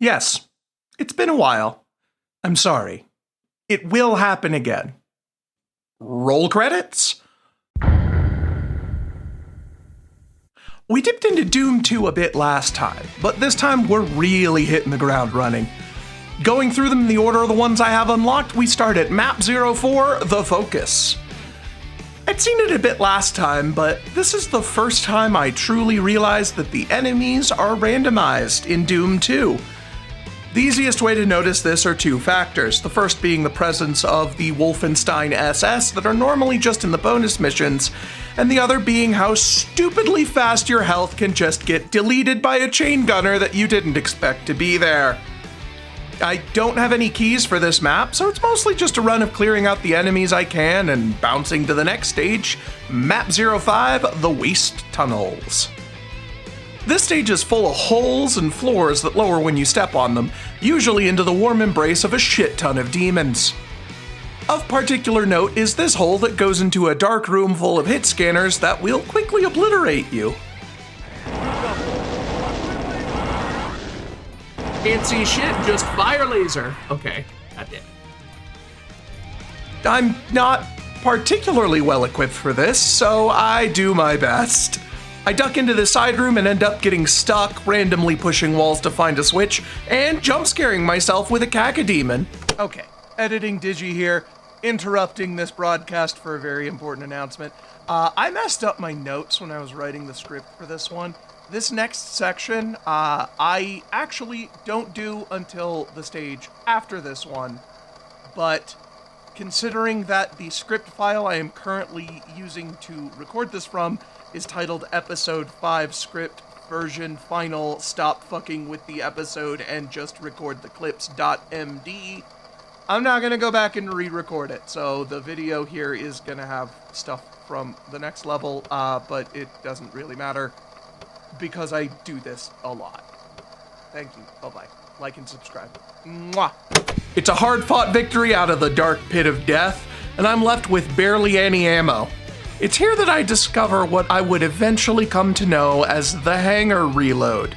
Yes, it's been a while. I'm sorry. It will happen again. Roll credits? We dipped into Doom 2 a bit last time, but this time we're really hitting the ground running. Going through them in the order of the ones I have unlocked, we start at Map 04, The Focus. I'd seen it a bit last time, but this is the first time I truly realized that the enemies are randomized in Doom 2. The easiest way to notice this are two factors, the first being the presence of the Wolfenstein SS that are normally just in the bonus missions, and the other being how stupidly fast your health can just get deleted by a chain gunner that you didn't expect to be there. I don't have any keys for this map, so it's mostly just a run of clearing out the enemies I can and bouncing to the next stage, Map 05, The Waste Tunnels. This stage is full of holes and floors that lower when you step on them, usually into the warm embrace of a shit ton of demons. Of particular note is this hole that goes into a dark room full of hit scanners that will quickly obliterate you. Can't see shit, just fire laser. Okay, goddamn. I'm not particularly well equipped for this, so I do my best. I duck into the side room and end up getting stuck, randomly pushing walls to find a switch, and jump scaring myself with a cacodemon. Okay, editing Digi here, interrupting this broadcast for a very important announcement. I messed up my notes when I was writing the script for this one. This next section, I actually don't do until the stage after this one, but considering that the script file I am currently using to record this from is titled Episode 5 Script Version Final Stop Fucking with the Episode and Just Record the Clips.md, I'm not gonna go back and re-record it, so the video here is gonna have stuff from the next level, but it doesn't really matter because I do this a lot. Thank you. Bye-bye. Like and subscribe. Mwah! It's a hard-fought victory out of the dark pit of death, and I'm left with barely any ammo. It's here that I discover what I would eventually come to know as the hangar reload.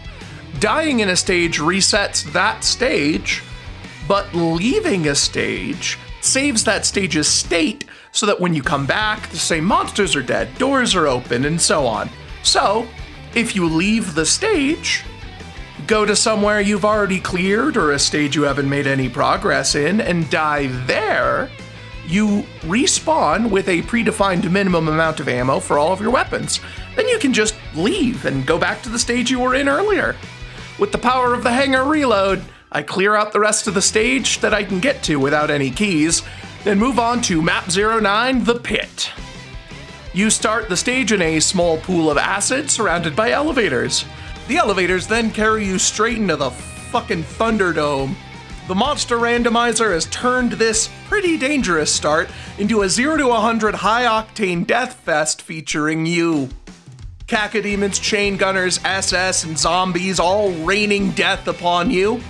Dying in a stage resets that stage, but leaving a stage saves that stage's state so that when you come back, the same monsters are dead, doors are open, and so on. So, if you leave the stage, go to somewhere you've already cleared or a stage you haven't made any progress in and die there, you respawn with a predefined minimum amount of ammo for all of your weapons. Then you can just leave and go back to the stage you were in earlier. With the power of the hangar reload, I clear out the rest of the stage that I can get to without any keys, then move on to Map 09, The Pit. You start the stage in a small pool of acid surrounded by elevators. The elevators then carry you straight into the fucking Thunderdome. The monster randomizer has turned this pretty dangerous start into a 0 to 100 high-octane death fest featuring you. Cacodemons, chain gunners, SS, and zombies all raining death upon you.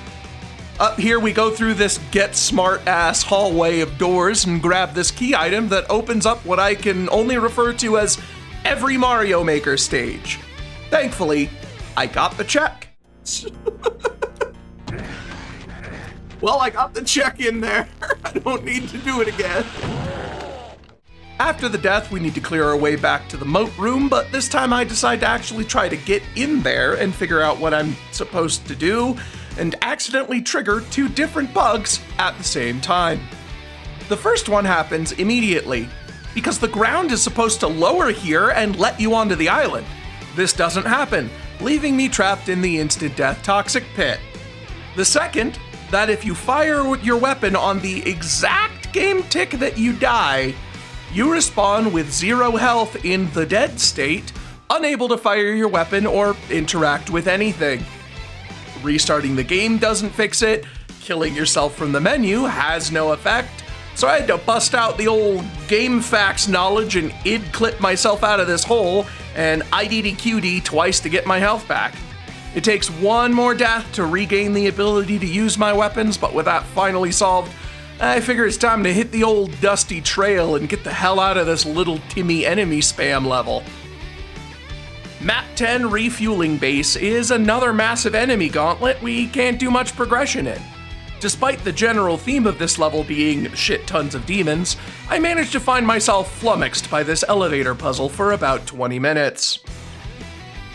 Up here we go through this get-smart-ass hallway of doors and grab this key item that opens up what I can only refer to as every Mario Maker stage. Thankfully, I got the check. Well, I got the check in there. I don't need to do it again. After the death, we need to clear our way back to the moat room, but this time I decide to actually try to get in there and figure out what I'm supposed to do, and accidentally trigger two different bugs at the same time. The first one happens immediately, because the ground is supposed to lower here and let you onto the island. This doesn't happen, leaving me trapped in the instant death toxic pit. The second, that if you fire your weapon on the exact game tick that you die, you respawn with 0 health in the dead state, unable to fire your weapon or interact with anything. Restarting the game doesn't fix it, killing yourself from the menu has no effect, so I had to bust out the old game facts knowledge and id clip myself out of this hole and IDDQD twice to get my health back. It takes one more death to regain the ability to use my weapons, but with that finally solved, I figure it's time to hit the old dusty trail and get the hell out of this little Timmy enemy spam level. Map 10 Refueling Base is another massive enemy gauntlet we can't do much progression in. Despite the general theme of this level being shit tons of demons, I managed to find myself flummoxed by this elevator puzzle for about 20 minutes.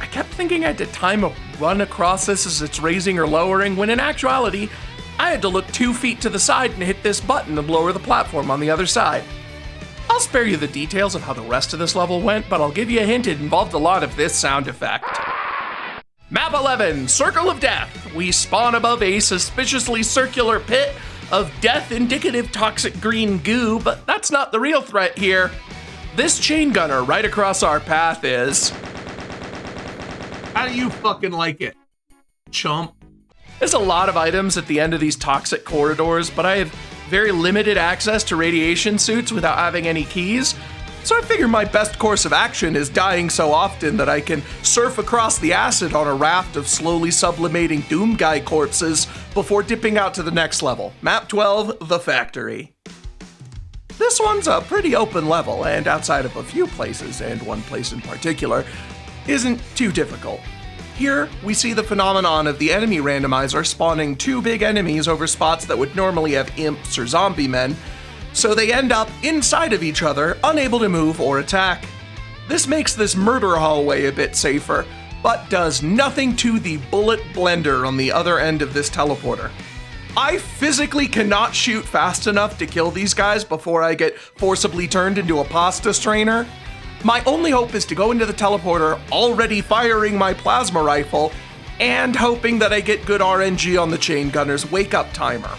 I kept thinking I had to time a run across this as it's raising or lowering, when in actuality, I had to look 2 feet to the side and hit this button to lower the platform on the other side. I'll spare you the details of how the rest of this level went, but I'll give you a hint, it involved a lot of this sound effect. Map 11, Circle of Death. We spawn above a suspiciously circular pit of death-indicative toxic green goo, but that's not the real threat here. This chain gunner right across our path is... How do you fucking like it, chump? There's a lot of items at the end of these toxic corridors, but I have very limited access to radiation suits without having any keys. So I figure my best course of action is dying so often that I can surf across the acid on a raft of slowly sublimating Doom Guy corpses before dipping out to the next level. Map 12, The Factory. This one's a pretty open level, and outside of a few places, and one place in particular, isn't too difficult. Here, we see the phenomenon of the enemy randomizer spawning 2 big enemies over spots that would normally have imps or zombie men, so they end up inside of each other, unable to move or attack. This makes this murder hallway a bit safer, but does nothing to the bullet blender on the other end of this teleporter. I physically cannot shoot fast enough to kill these guys before I get forcibly turned into a pasta strainer. My only hope is to go into the teleporter already firing my plasma rifle and hoping that I get good RNG on the chain gunner's wake-up timer.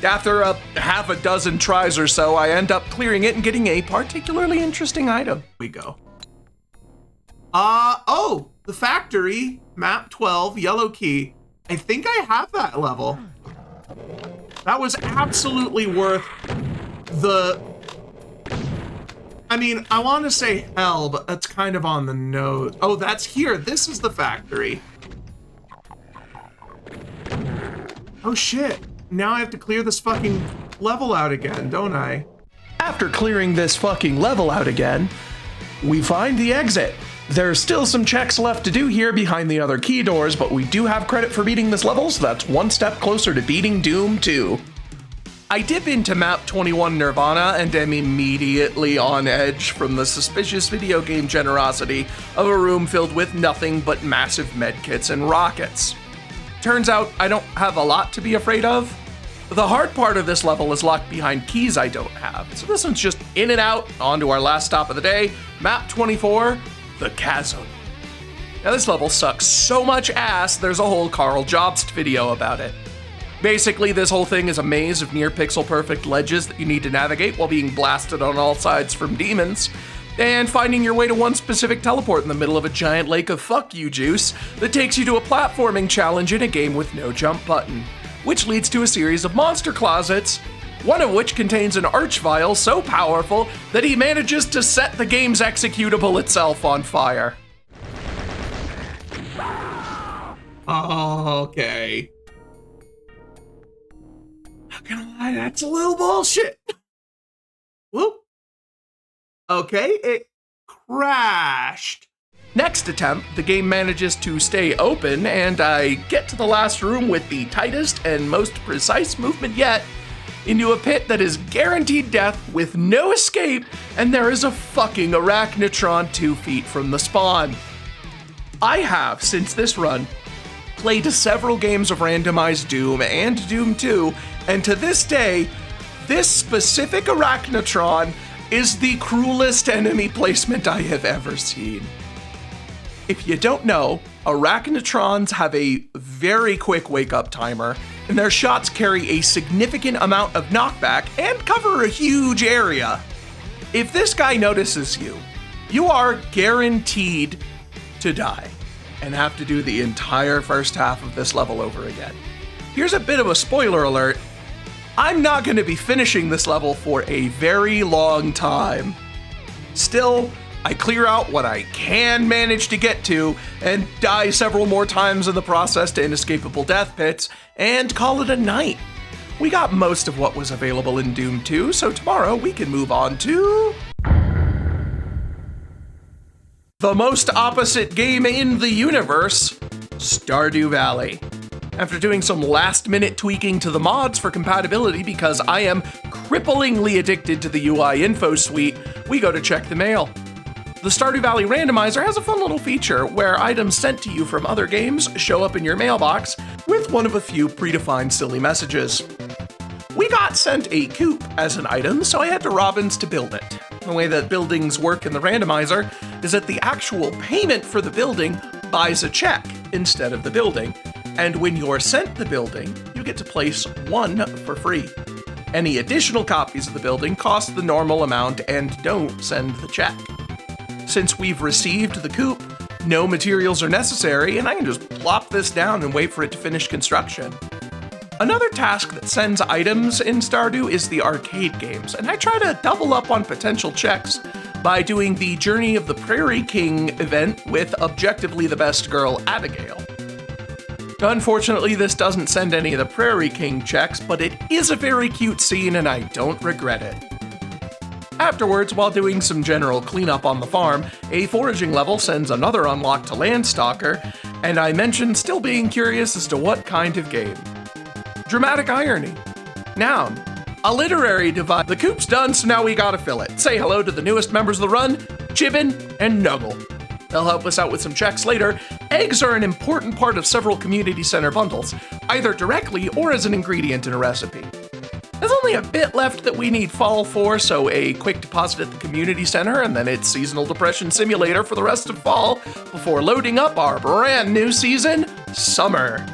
After half a dozen tries or so, I end up clearing it and getting a particularly interesting item. We go. Oh, The Factory, map 12, yellow key. I think I have that level. That was absolutely worth the... I mean, I want to say hell, but that's kind of on the nose. Oh, that's here. This is the factory. Oh shit. Now I have to clear this fucking level out again, don't I? After clearing this fucking level out again, we find the exit. There's still some checks left to do here behind the other key doors, but we do have credit for beating this level, so that's one step closer to beating Doom 2. I dip into map 21 Nirvana and am immediately on edge from the suspicious video game generosity of a room filled with nothing but massive medkits and rockets. Turns out I don't have a lot to be afraid of. The hard part of this level is locked behind keys I don't have, so this one's just in and out, on to our last stop of the day, map 24, The Chasm. Now this level sucks so much ass, there's a whole Carl Jobst video about it. Basically, this whole thing is a maze of near pixel-perfect ledges that you need to navigate while being blasted on all sides from demons, and finding your way to one specific teleport in the middle of a giant lake of fuck you juice that takes you to a platforming challenge in a game with no jump button, which leads to a series of monster closets, one of which contains an archvile so powerful that he manages to set the game's executable itself on fire. Oh, okay. Not gonna lie, that's a little bullshit. Whoop. Okay, it crashed. Next attempt, the game manages to stay open, and I get to the last room with the tightest and most precise movement yet, into a pit that is guaranteed death with no escape, and there is a fucking Arachnotron 2 feet from the spawn. I have, since this run, played several games of randomized Doom and Doom 2, and to this day, this specific Arachnotron is the cruelest enemy placement I have ever seen. If you don't know, Arachnotrons have a very quick wake-up timer, and their shots carry a significant amount of knockback and cover a huge area. If this guy notices you, you are guaranteed to die and have to do the entire first half of this level over again. Here's a bit of a spoiler alert. I'm not going to be finishing this level for a very long time. Still, I clear out what I can manage to get to and die several more times in the process to inescapable death pits and call it a night. We got most of what was available in Doom 2, so tomorrow we can move on to the most opposite game in the universe, Stardew Valley. After doing some last-minute tweaking to the mods for compatibility because I am cripplingly addicted to the UI info suite, we go to check the mail. The Stardew Valley randomizer has a fun little feature where items sent to you from other games show up in your mailbox with one of a few predefined silly messages. We got sent a coop as an item, so I had to Robbins to build it. The way that buildings work in the randomizer is that the actual payment for the building buys a check instead of the building, and when you're sent the building, you get to place one for free. Any additional copies of the building cost the normal amount and don't send the check. Since we've received the coop, no materials are necessary, and I can just plop this down and wait for it to finish construction. Another task that sends items in Stardew is the arcade games, and I try to double up on potential checks by doing the Journey of the Prairie King event with objectively the best girl, Abigail. Unfortunately, this doesn't send any of the Prairie King checks, but it is a very cute scene and I don't regret it. Afterwards, while doing some general cleanup on the farm, a foraging level sends another unlock to Landstalker, and I mentioned still being curious as to what kind of game. Dramatic irony. Noun. A literary device. The coop's done, so now we gotta fill it. Say hello to the newest members of the run, Chibbin and Nuggle. They'll help us out with some checks later. Eggs are an important part of several community center bundles, either directly or as an ingredient in a recipe. There's only a bit left that we need fall for, so a quick deposit at the community center, and then it's seasonal depression simulator for the rest of fall, before loading up our brand new season, summer.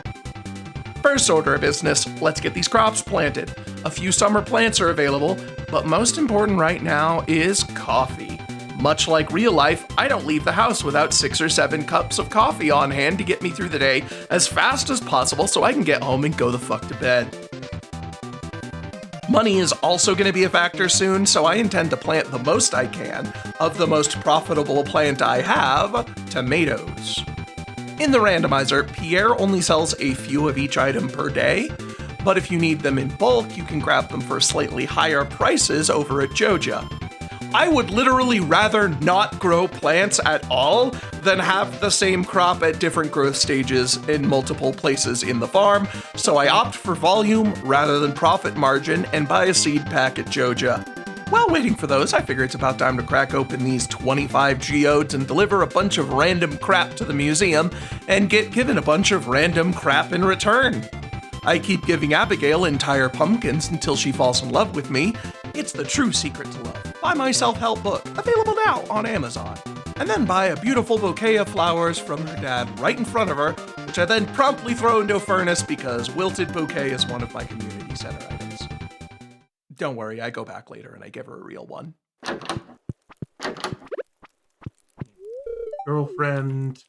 First order of business, let's get these crops planted. A few summer plants are available, but most important right now is coffee. Much like real life, I don't leave the house without 6 or 7 cups of coffee on hand to get me through the day as fast as possible so I can get home and go the fuck to bed. Money is also going to be a factor soon, so I intend to plant the most I can of the most profitable plant I have, tomatoes. In the randomizer, Pierre only sells a few of each item per day, but if you need them in bulk, you can grab them for slightly higher prices over at Joja. I would literally rather not grow plants at all than have the same crop at different growth stages in multiple places in the farm, so I opt for volume rather than profit margin and buy a seed pack at Joja. While waiting for those, I figure it's about time to crack open these 25 geodes and deliver a bunch of random crap to the museum and get given a bunch of random crap in return. I keep giving Abigail entire pumpkins until she falls in love with me. It's the true secret to love. Buy my self-help book, available now on Amazon. And then buy a beautiful bouquet of flowers from her dad right in front of her, which I then promptly throw into a furnace because wilted bouquet is one of my community center items. Don't worry, I go back later and I give her a real one. Girlfriend,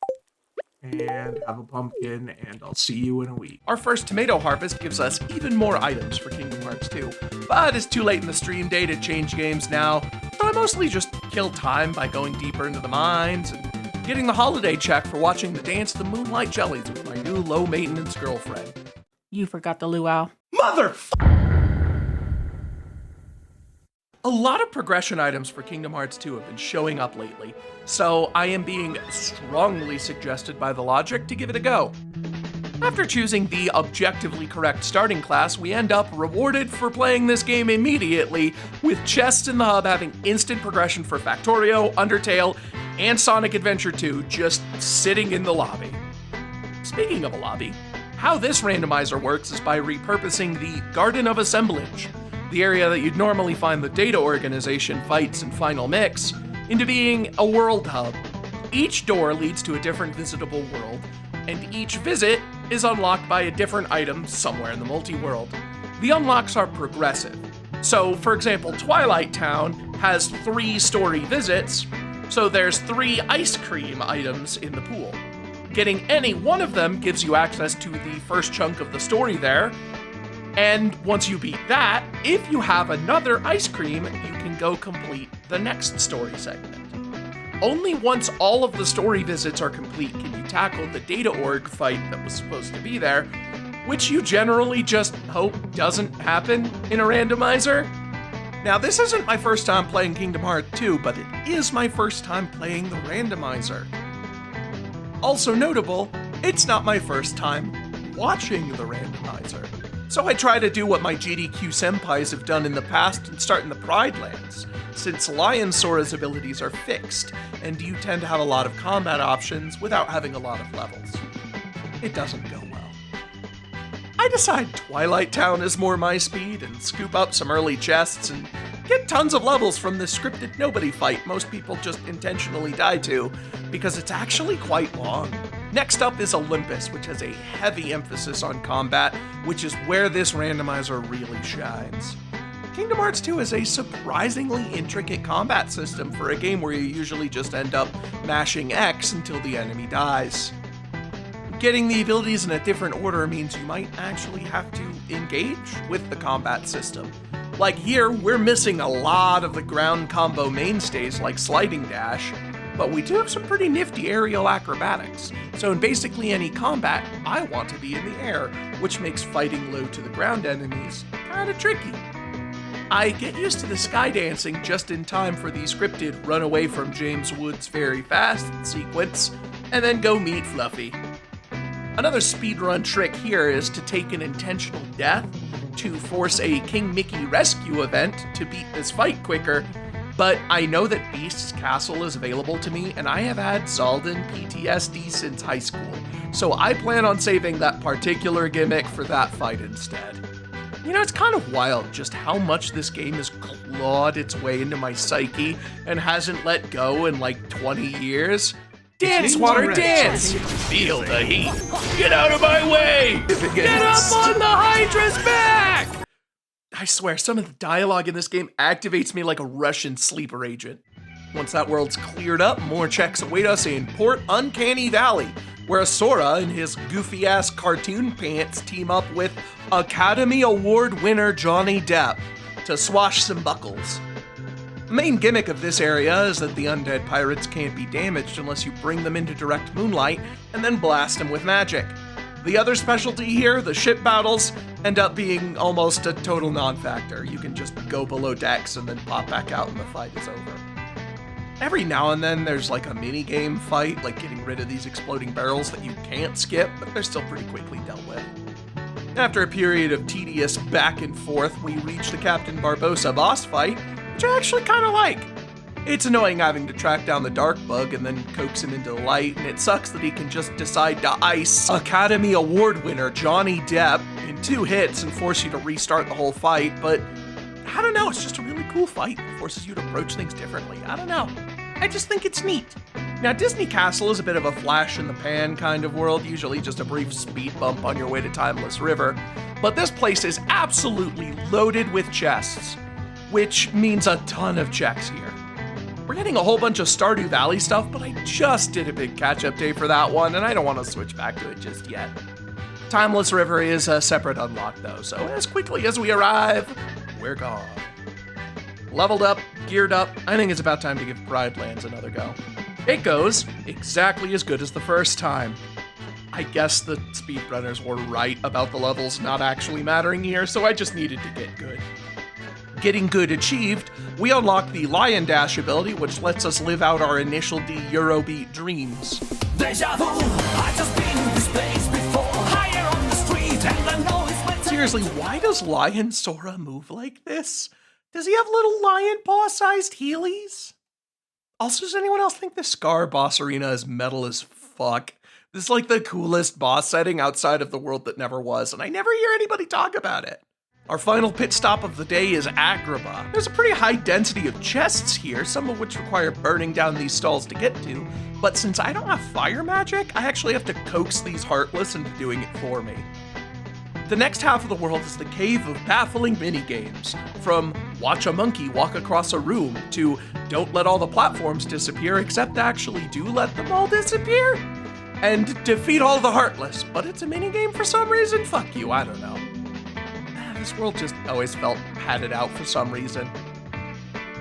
and have a pumpkin, and I'll see you in a week. Our first tomato harvest gives us even more items for Kingdom Hearts 2, but it's too late in the stream day to change games now, so I mostly just kill time by going deeper into the mines and getting the holiday check for watching the Dance of the Moonlight Jellies with my new low-maintenance girlfriend. You forgot the luau. A lot of progression items for Kingdom Hearts 2 have been showing up lately, so I am being strongly suggested by the logic to give it a go. After choosing the objectively correct starting class, we end up rewarded for playing this game immediately, with chests in the hub having instant progression for Factorio, Undertale, and Sonic Adventure 2 just sitting in the lobby. Speaking of a lobby, how this randomizer works is by repurposing the Garden of Assemblage, the area that you'd normally find the data organization, fights, and final mix, into being a world hub. Each door leads to a different visitable world, and each visit is unlocked by a different item somewhere in the multi-world. The unlocks are progressive. So, for example, Twilight Town has 3 story visits, so there's 3 ice cream items in the pool. Getting any one of them gives you access to the first chunk of the story there, and once you beat that, if you have another ice cream, you can go complete the next story segment. Only once all of the story visits are complete can you tackle the data org fight that was supposed to be there, which you generally just hope doesn't happen in a randomizer. Now, this isn't my first time playing Kingdom Hearts 2, but it is my first time playing the randomizer. Also notable, it's not my first time watching the randomizer. So I try to do what my GDQ senpais have done in the past and start in the Pride Lands, since Lion Sora's abilities are fixed, and you tend to have a lot of combat options without having a lot of levels. It doesn't go well. I decide Twilight Town is more my speed and scoop up some early chests and get tons of levels from the scripted nobody fight most people just intentionally die to, because it's actually quite long. Next up is Olympus, which has a heavy emphasis on combat, which is where this randomizer really shines. Kingdom Hearts 2 is a surprisingly intricate combat system for a game where you usually just end up mashing X until the enemy dies. Getting the abilities in a different order means you might actually have to engage with the combat system. Like here, we're missing a lot of the ground combo mainstays like sliding dash, but we do have some pretty nifty aerial acrobatics. So in basically any combat, I want to be in the air, which makes fighting low to the ground enemies kinda tricky. I get used to the sky dancing just in time for the scripted run away from James Woods very fast sequence, and then go meet Fluffy. Another speedrun trick here is to take an intentional death to force a King Mickey rescue event to beat this fight quicker, but I know that Beast's Castle is available to me, and I have had Zaldin PTSD since high school, so I plan on saving that particular gimmick for that fight instead. You know, it's kind of wild just how much this game has clawed its way into my psyche and hasn't let go in like 20 years. Dance, water, dance! Feel the heat! Get out of my way! Get up on the Hydra's back! I swear, some of the dialogue in this game activates me like a Russian sleeper agent. Once that world's cleared up, more checks await us in Port Uncanny Valley, where Sora and his goofy-ass cartoon pants team up with Academy Award winner Johnny Depp to swash some buckles. The main gimmick of this area is that the undead pirates can't be damaged unless you bring them into direct moonlight and then blast them with magic. The other specialty here, the ship battles, end up being almost a total non-factor. You can just go below decks and then pop back out and the fight is over. Every now and then there's like a mini-game fight, like getting rid of these exploding barrels that you can't skip, but they're still pretty quickly dealt with. After a period of tedious back and forth, we reach the Captain Barbossa boss fight, which I actually kind of like. It's annoying having to track down the dark bug and then coax him into the light, and it sucks that he can just decide to ice Academy Award winner Johnny Depp in 2 hits and force you to restart the whole fight, but I don't know, it's just a really cool fight. It forces you to approach things differently. I don't know. I just think it's neat. Now, Disney Castle is a bit of a flash in the pan kind of world, usually just a brief speed bump on your way to Timeless River, but this place is absolutely loaded with chests, which means a ton of checks here. We're getting a whole bunch of Stardew Valley stuff, but I just did a big catch-up day for that one, and I don't want to switch back to it just yet. Timeless River is a separate unlock, though, so as quickly as we arrive, we're gone. Leveled up, geared up, I think it's about time to give Pride Lands another go. It goes exactly as good as the first time. I guess the speedrunners were right about the levels not actually mattering here, so I just needed to get good. Getting good achieved, we unlock the Lion Dash ability, which lets us live out our initial D Eurobeat dreams. Deja vu, I just been in this place before. Higher on the street and I know it's went. Seriously, why does Lion Sora move like this? Does he have little lion paw-sized heelys? Also, does anyone else think the Scar boss arena is metal as fuck? This is like the coolest boss setting outside of the world that never was, and I never hear anybody talk about it. Our final pit stop of the day is Agrabah. There's a pretty high density of chests here, some of which require burning down these stalls to get to, but since I don't have fire magic, I actually have to coax these Heartless into doing it for me. The next half of the world is the Cave of Baffling Minigames, from watch a monkey walk across a room to don't let all the platforms disappear except actually do let them all disappear, and defeat all the Heartless, but it's a minigame for some reason? Fuck you, I don't know. This world just always felt padded out for some reason.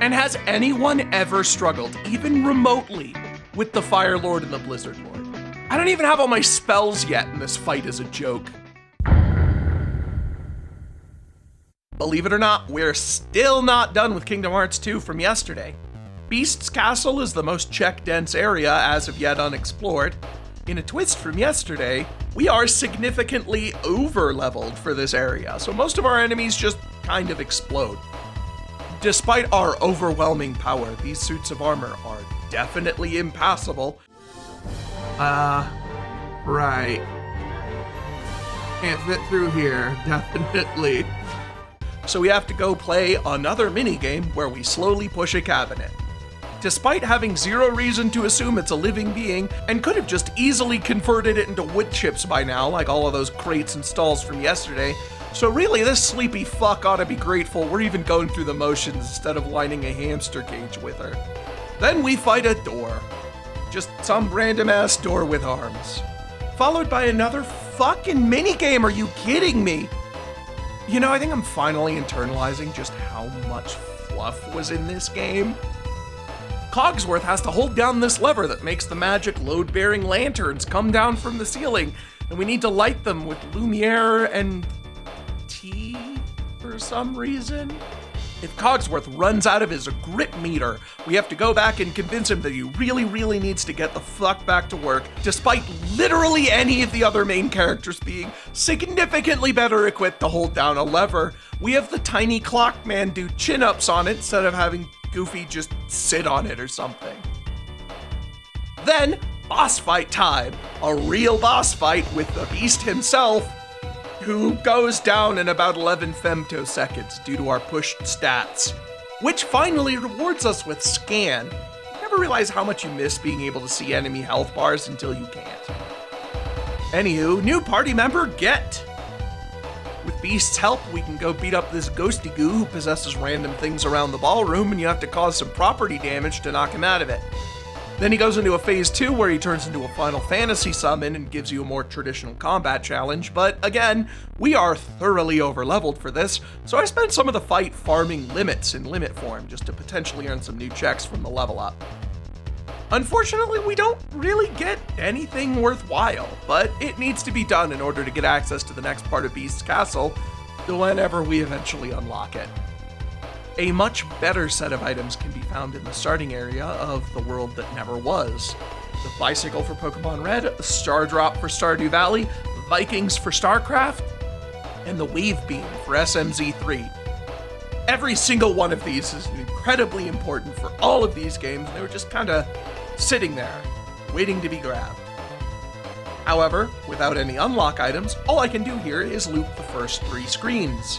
And has anyone ever struggled, even remotely, with the Fire Lord and the Blizzard Lord? I don't even have all my spells yet, and this fight is a joke. Believe it or not, we're still not done with Kingdom Hearts 2 from yesterday. Beast's Castle is the most check-dense area as of yet unexplored. In a twist from yesterday, we are significantly over-leveled for this area, so most of our enemies just kind of explode. Despite our overwhelming power, these suits of armor are definitely impassable. Right. Can't fit through here, definitely. So we have to go play another minigame where we slowly push a cabinet. Despite having zero reason to assume it's a living being, and could have just easily converted it into wood chips by now, like all of those crates and stalls from yesterday, so really this sleepy fuck ought to be grateful we're even going through the motions instead of lining a hamster cage with her. Then we fight a door. Just some random ass door with arms. Followed by another fucking minigame, are you kidding me? You know, I think I'm finally internalizing just how much fluff was in this game. Cogsworth has to hold down this lever that makes the magic load-bearing lanterns come down from the ceiling, and we need to light them with Lumiere and tea for some reason. If Cogsworth runs out of his grit meter, we have to go back and convince him that he really, really needs to get the fuck back to work, despite literally any of the other main characters being significantly better equipped to hold down a lever. We have the tiny clock man do chin-ups on it instead of having Goofy just sit on it or something. Then, boss fight time. A real boss fight with the beast himself, who goes down in about 11 femtoseconds due to our pushed stats, which finally rewards us with scan. You never realize how much you miss being able to see enemy health bars until you can't. Anywho, new party member Get. With Beast's help, we can go beat up this ghosty goo who possesses random things around the ballroom, and you have to cause some property damage to knock him out of it. Then he goes into a phase 2 where he turns into a Final Fantasy summon and gives you a more traditional combat challenge, but again, we are thoroughly overleveled for this, so I spent some of the fight farming limits in limit form just to potentially earn some new checks from the level up. Unfortunately, we don't really get anything worthwhile, but it needs to be done in order to get access to the next part of Beast's Castle, whenever we eventually unlock it. A much better set of items can be found in the starting area of the world that never was. The bicycle for Pokemon Red, the Star Drop for Stardew Valley, Vikings for StarCraft, and the Wave Beam for SMZ3. Every single one of these is incredibly important for all of these games, and they were just kind of sitting there, waiting to be grabbed. However, without any unlock items, all I can do here is loop the first 3 screens.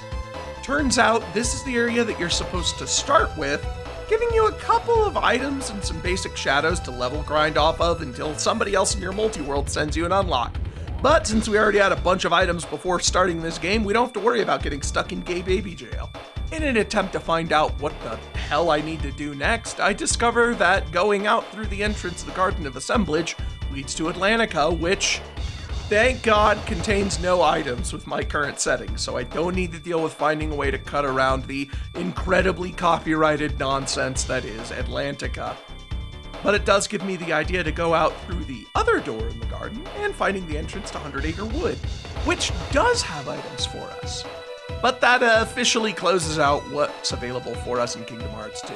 Turns out this is the area that you're supposed to start with, giving you a couple of items and some basic shadows to level grind off of until somebody else in your multi-world sends you an unlock. But since we already had a bunch of items before starting this game, we don't have to worry about getting stuck in gay baby jail. In an attempt to find out what the hell I need to do next, I discover that going out through the entrance of the Garden of Assemblage leads to Atlantica, which, thank God, contains no items with my current settings, so I don't need to deal with finding a way to cut around the incredibly copyrighted nonsense that is Atlantica. But it does give me the idea to go out through the other door in the garden and finding the entrance to 100 Acre Wood, which does have items for us. But that officially closes out what's available for us in Kingdom Hearts 2.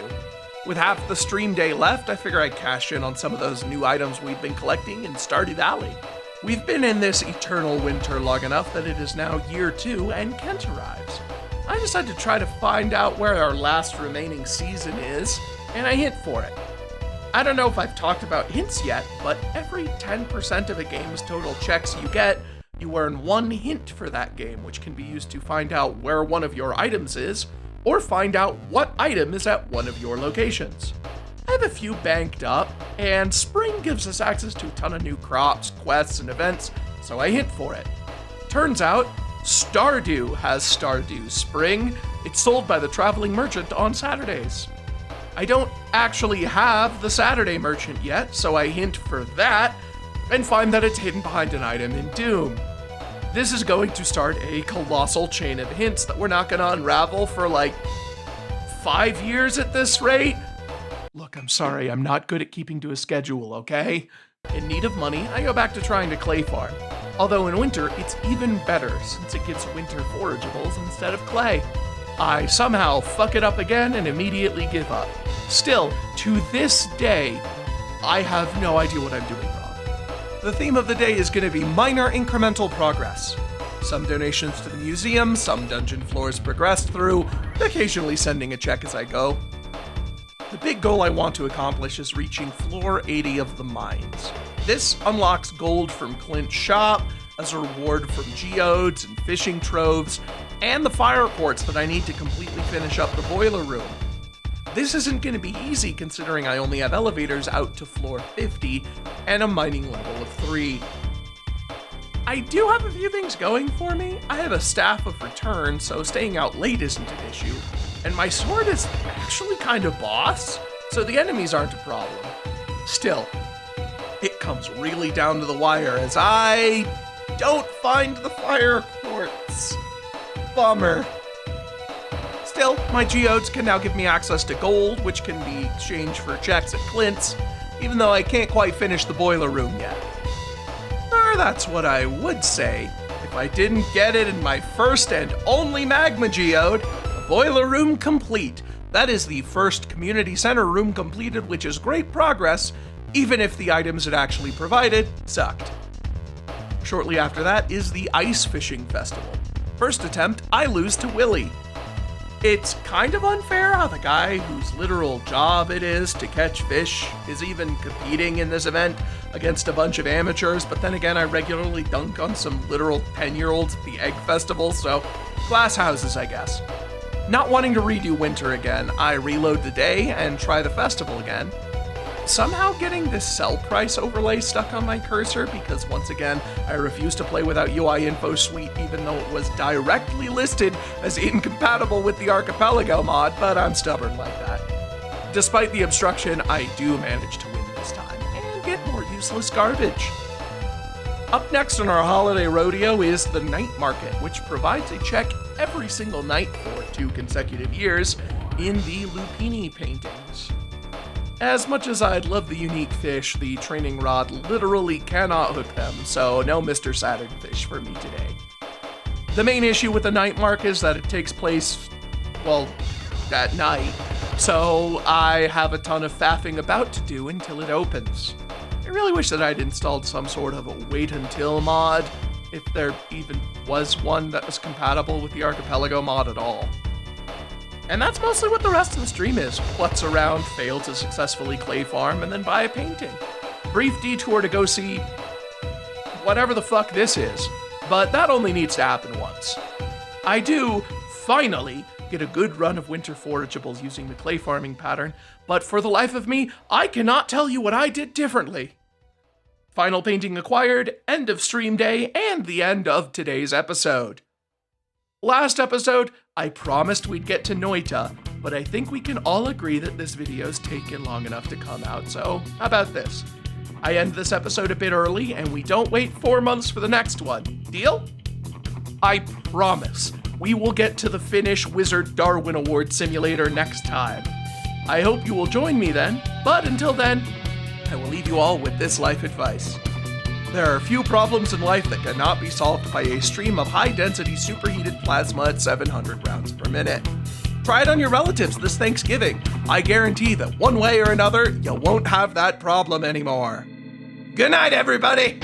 With half the stream day left, I figure I'd cash in on some of those new items we've been collecting in Stardew Valley. We've been in this eternal winter long enough that it is now year 2 and Kent arrives. I decided to try to find out where our last remaining season is, and I hint for it. I don't know if I've talked about hints yet, but every 10% of a game's total checks you get, you earn 1 hint for that game, which can be used to find out where one of your items is, or find out what item is at one of your locations. I have a few banked up, and spring gives us access to a ton of new crops, quests, and events, so I hint for it. Turns out, Stardew has Stardew Spring. It's sold by the traveling merchant on Saturdays. I don't actually have the Saturday merchant yet, so I hint for that, and find that it's hidden behind an item in Doom. This is going to start a colossal chain of hints that we're not going to unravel for like 5 years at this rate. Look, I'm sorry, I'm not good at keeping to a schedule, okay? In need of money, I go back to trying to clay farm. Although in winter, it's even better since it gets winter forageables instead of clay. I somehow fuck it up again and immediately give up. Still, to this day, I have no idea what I'm doing wrong. The theme of the day is going to be minor incremental progress. Some donations to the museum, some dungeon floors progressed through, occasionally sending a check as I go. The big goal I want to accomplish is reaching floor 80 of the mines. This unlocks gold from Clint's shop as a reward from geodes and fishing troves, and the fire quartz that I need to completely finish up the boiler room. This isn't going to be easy considering I only have elevators out to floor 50 and a mining level of 3. I do have a few things going for me. I have a staff of return, so staying out late isn't an issue. And my sword is actually kind of boss, so the enemies aren't a problem. Still, it comes really down to the wire as I don't find the fire quartz. Bummer. Still, my geodes can now give me access to gold, which can be exchanged for checks at Clint's, even though I can't quite finish the boiler room yet. Or that's what I would say if I didn't get it in my first and only magma geode, a boiler room complete. That is the first community center room completed, which is great progress, even if the items it actually provided sucked. Shortly after that is the ice fishing festival. First attempt, I lose to Willy. It's kind of unfair how the guy whose literal job it is to catch fish is even competing in this event against a bunch of amateurs, but then again, I regularly dunk on some literal 10-year-olds at the egg festival, so glass houses, I guess. Not wanting to redo winter again, I reload the day and try the festival again. Somehow getting this sell price overlay stuck on my cursor because once again, I refuse to play without UI info suite even though it was directly listed as incompatible with the Archipelago mod, but I'm stubborn like that. Despite the obstruction, I do manage to win this time and get more useless garbage. Up next on our holiday rodeo is the night market, which provides a check every single night for 2 consecutive years in the Lupini paintings. As much as I'd love the unique fish, the training rod literally cannot hook them, so no Mr. Saturn fish for me today. The main issue with the night mark is that it takes place, well, at night, so I have a ton of faffing about to do until it opens. I really wish that I'd installed some sort of a wait until mod, if there even was one that was compatible with the Archipelago mod at all. And that's mostly what the rest of the stream is. Klutz around, fail to successfully clay farm, and then buy a painting. Brief detour to go see whatever the fuck this is, but that only needs to happen once. I do, finally, get a good run of winter forageables using the clay farming pattern, but for the life of me, I cannot tell you what I did differently. Final painting acquired, end of stream day, and the end of today's episode. Last episode, I promised we'd get to Noita, but I think we can all agree that this video's taken long enough to come out, so how about this? I end this episode a bit early, and we don't wait 4 months for the next one. Deal? I promise we will get to the Finnish Wizard Darwin Award simulator next time. I hope you will join me then, but until then, I will leave you all with this life advice. There are few problems in life that cannot be solved by a stream of high-density superheated plasma at 700 rounds per minute. Try it on your relatives this Thanksgiving. I guarantee that one way or another, you won't have that problem anymore. Good night, everybody!